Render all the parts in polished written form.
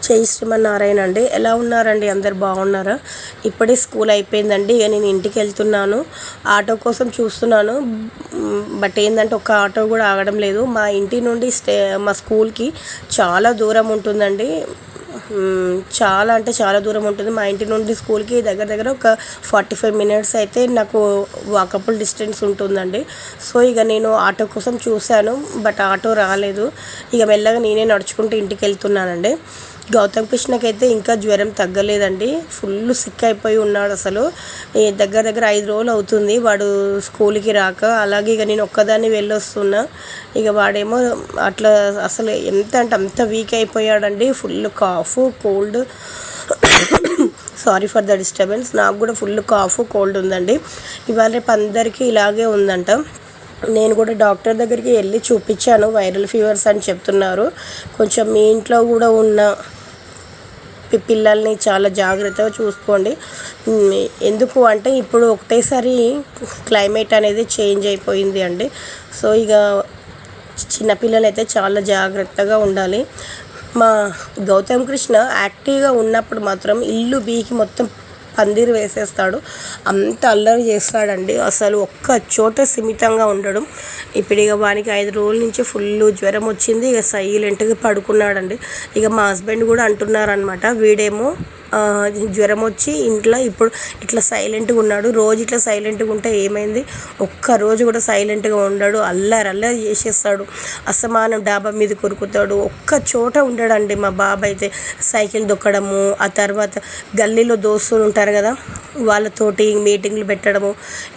జై శ్రీమన్నారాయణ అండి. ఎలా ఉన్నారండి? అందరు బాగున్నారా? ఇప్పుడే స్కూల్ అయిపోయిందండి. ఇక నేను ఇంటికి వెళ్తున్నాను. ఆటో కోసం చూస్తున్నాను. బట్ ఏంటంటే ఒక్క ఆటో కూడా ఆగడం లేదు. మా ఇంటి నుండి మా స్కూల్కి చాలా దూరం ఉంటుందండి. చాలా అంటే చాలా దూరం ఉంటుంది. మా ఇంటి నుండి స్కూల్కి దగ్గర దగ్గర ఒక 45 మినిట్స్ అయితే నాకు వాకబుల్ డిస్టెన్స్ ఉంటుందండి. సో ఇక నేను ఆటో కోసం చూశాను, బట్ ఆటో రాలేదు. ఇక మెల్లగా నేనే నడుచుకుంటూ ఇంటికి వెళ్తున్నానండి. గౌతమ్ కృష్ణకైతే ఇంకా జ్వరం తగ్గలేదండి. ఫుల్ సిక్ అయిపోయి ఉన్నాడు. అసలు దగ్గర దగ్గర 5 రోజులు అవుతుంది వాడు స్కూల్కి రాక. అలాగే ఇక నేను ఒక్కదాన్ని వెళ్ళొస్తున్నా. ఇక వాడేమో అట్లా అసలు ఎంత అంటే అంత వీక్ అయిపోయాడండి. Full cough, cold. Sorry for the disturbance. నాకు కూడా ఫుల్ కాఫ్, కోల్డ్ ఉందండి. ఇవాళ రేపు అందరికీ ఇలాగే ఉందంట. నేను కూడా డాక్టర్ దగ్గరికి వెళ్ళి చూపించాను. వైరల్ ఫీవర్స్ అని చెప్తున్నారు. కొంచెం మీ ఇంట్లో కూడా ఉన్న పిల్లల్ని చాలా జాగ్రత్తగా చూసుకోండి. ఎందుకు అంటే ఇప్పుడు ఒకటేసారి క్లైమేట్ అనేది చేంజ్ అయిపోయింది అండి. సో ఇక చిన్నపిల్లలు అయితే చాలా జాగ్రత్తగా ఉండాలి. మా గౌతమ్ కృష్ణ యాక్టివ్గా ఉన్నప్పుడు మాత్రం ఇల్లు బీకి మొత్తం పందిరి వేసేస్తాడు. అంత అల్లరి చేస్తాడండి. అసలు ఒక్క చోట సిమితంగా ఉండడు. ఇప్పుడు ఇక వానికి 5 రోజుల నుంచి ఫుల్ జ్వరం వచ్చింది. ఇక సైలెంట్గా పడుకున్నాడండి. ఇక మా హస్బెండ్ కూడా అంటున్నారనమాట, వీడేమో జ్వరం వచ్చి ఇంట్లో ఇప్పుడు ఇట్లా సైలెంట్గా ఉన్నాడు. రోజు ఇట్లా సైలెంట్గా ఉంటే ఏమైంది? ఒక్కరోజు కూడా సైలెంట్గా ఉండడు. అల్లరి చేసేస్తాడు. అసమానం డాబా మీద కొరుకుతాడు. ఒక్క చోట ఉండడండి మా బాబు అయితే. సైకిల్ దొక్కడము, ఆ తర్వాత గల్లీలో దోస్తులు ఉంటారు కదా, వాళ్ళతోటి మీటింగ్లు పెట్టడము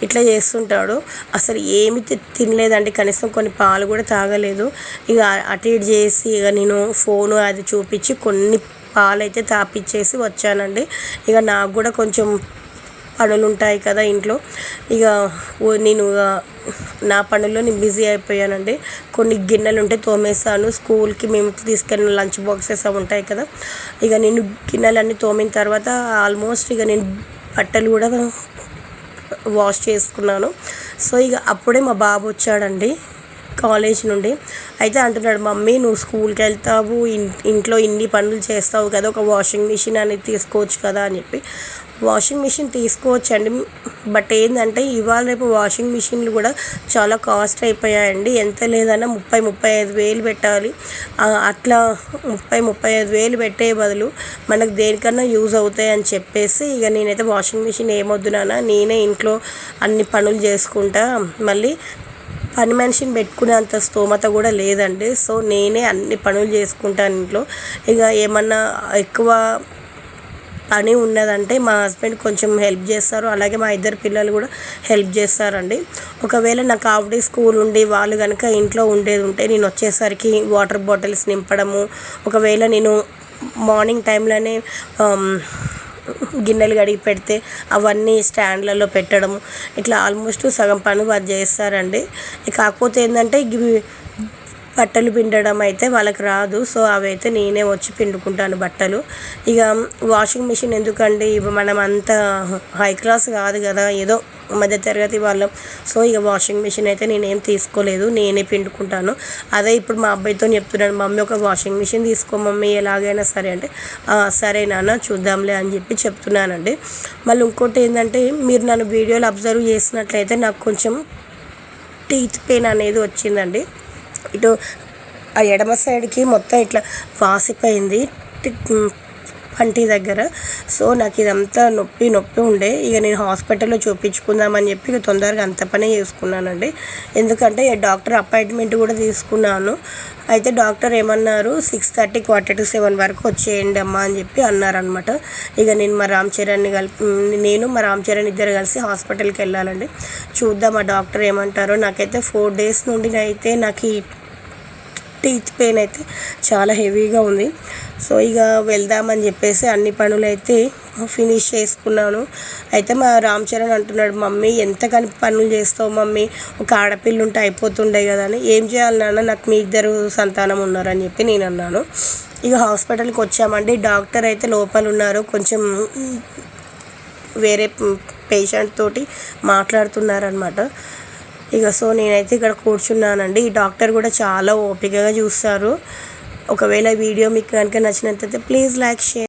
ఇట్లా చేస్తుంటాడు. అసలు ఏమి తినలేదండి. కనీసం కొన్ని పాలు కూడా తాగలేదు. ఇక అటు ఇటు చేసి ఇక నేను ఫోను అది చూపించి కొన్ని పాలైతే తాపిచ్చేసి వచ్చానండి. ఇక నాకు కూడా కొంచెం పనులు ఉంటాయి కదా ఇంట్లో. ఇక నేను నా పనుల్లో నేను బిజీ అయిపోయానండి. కొన్ని గిన్నెలు ఉంటే తోమేస్తాను. స్కూల్కి మేము తీసుకెళ్ళిన లంచ్ బాక్సెస్ అవి ఉంటాయి కదా, ఇక నేను గిన్నెలన్నీ తోమిన తర్వాత ఆల్మోస్ట్ ఇక నేను బట్టలు కూడా వాష్ చేసుకున్నాను. సో ఇక అప్పుడే మా బాబు వచ్చాడండి కాలేజ్ నుండి. అయితే అంటున్నాడు, మమ్మీ నువ్వు స్కూల్కి వెళ్తావు, ఇంట్లో ఇన్ని పనులు చేస్తావు కదా, ఒక వాషింగ్ మిషన్ అనేది తీసుకోవచ్చు కదా అని చెప్పి. వాషింగ్ మిషన్ తీసుకోవచ్చండి, బట్ ఏంటంటే ఇవాళ రేపు వాషింగ్ మిషన్లు కూడా చాలా కాస్ట్ అయిపోయాయండి. ఎంత లేదన్నా 30-35 వేలు పెట్టాలి. అట్లా 30-35 వేలు పెట్టే బదులు మనకు దేనికన్నా యూజ్ అవుతాయి అని చెప్పేసి ఇక నేనైతే వాషింగ్ మిషన్ ఏమొద్దునా, నేనే ఇంట్లో అన్ని పనులు చేసుకుంటా. మళ్ళీ పని మనిషిని పెట్టుకునేంత స్తోమత కూడా లేదండి. సో నేనే అన్ని పనులు చేసుకుంటాను ఇంట్లో. ఇక ఏమన్నా ఎక్కువ పని ఉన్నదంటే మా హస్బెండ్ కొంచెం హెల్ప్ చేస్తారు. అలాగే మా 2 పిల్లలు కూడా హెల్ప్ చేస్తారండి. ఒకవేళ నాకు హాఫ్ డే స్కూల్ ఉండి వాళ్ళు కనుక ఇంట్లో ఉండేది ఉంటే నేను వచ్చేసరికి వాటర్ బాటిల్స్ నింపడము, ఒకవేళ నేను మార్నింగ్ టైంలోనే గిన్నెలు కడిగి పెడితే అవన్నీ స్టాండ్లలో పెట్టడము, ఇట్లా ఆల్మోస్ట్ సగం పని వాళ్ళు చేస్తారండి. కాకపోతే ఏంటంటే బట్టలు పిండడం అయితే వాళ్ళకి రాదు. సో అవి అయితే నేనే వచ్చి పిండుకుంటాను బట్టలు. ఇక వాషింగ్ మిషన్ ఎందుకండి, మనం అంత హై క్లాస్ కాదు కదా, ఏదో మధ్య తరగతి వాళ్ళం. సో ఇక వాషింగ్ మిషన్ అయితే నేనేం తీసుకోలేదు, నేనే పిండుకుంటాను. అదే ఇప్పుడు మా అబ్బాయితో చెప్తున్నాను, మమ్మీ ఒక వాషింగ్ మిషన్ తీసుకో మమ్మీ ఎలాగైనా సరే అంటే, సరే నాన్న చూద్దాంలే అని చెప్పి చెప్తున్నానండి. మళ్ళీ ఇంకోటి ఏంటంటే, మీరు నన్ను వీడియోలో అబ్జర్వ్ చేసినట్లయితే నాకు కొంచెం టీత్ పెయిన్ అనేది వచ్చిందండి. ఇటు ఆ ఎడమ సైడ్కి మొత్తం ఇట్లా వాసిపోయింది పంటి దగ్గర. సో నాకు ఇదంతా నొప్పి ఉండే. ఇక నేను హాస్పిటల్లో చూపించుకుందామని చెప్పి ఇక తొందరగా అంత పనే చేసుకున్నానండి. ఎందుకంటే డాక్టర్ అపాయింట్మెంట్ కూడా తీసుకున్నాను. అయితే డాక్టర్ ఏమన్నారు, 6:30 7 వరకు వచ్చేయండి అమ్మా అని చెప్పి అన్నారనమాట. ఇక నేను మా రామ్ చరణ్ ఇద్దరు కలిసి హాస్పిటల్కి వెళ్ళాలండి. చూద్దాం ఆ డాక్టర్ ఏమంటారో. నాకైతే 4 డేస్ నుండి అయితే నాకు ఈ టీత్ పెయిన్ అయితే చాలా హెవీగా ఉంది. సో ఇక వెళ్దామని చెప్పేసి అన్ని పనులు అయితే ఫినిష్ చేసుకున్నాను. అయితే మా రామ్ చరణ్ అంటున్నాడు, మమ్మీ ఎంతకని పనులు చేస్తావు మమ్మీ, ఒక ఆడపిల్ల ఉంటే అయిపోతుండే కదా అని. ఏం చేయాలి నాన్న, నాకు మీ 2 సంతానం ఉన్నారని చెప్పి నేను అన్నాను. ఇక హాస్పిటల్కి వచ్చామండి. డాక్టర్ అయితే లోపల ఉన్నారు, కొంచెం వేరే పేషెంట్ తోటి మాట్లాడుతున్నారనమాట. ఇక సో నేనైతే ఇక్కడ కూర్చున్నానండి. ఈ డాక్టర్ కూడా చాలా ఓపికగా చూస్తారు. ఒకవేళ వీడియో మీకు కనుక నచ్చినట్లయితే ప్లీజ్ లైక్ షేర్.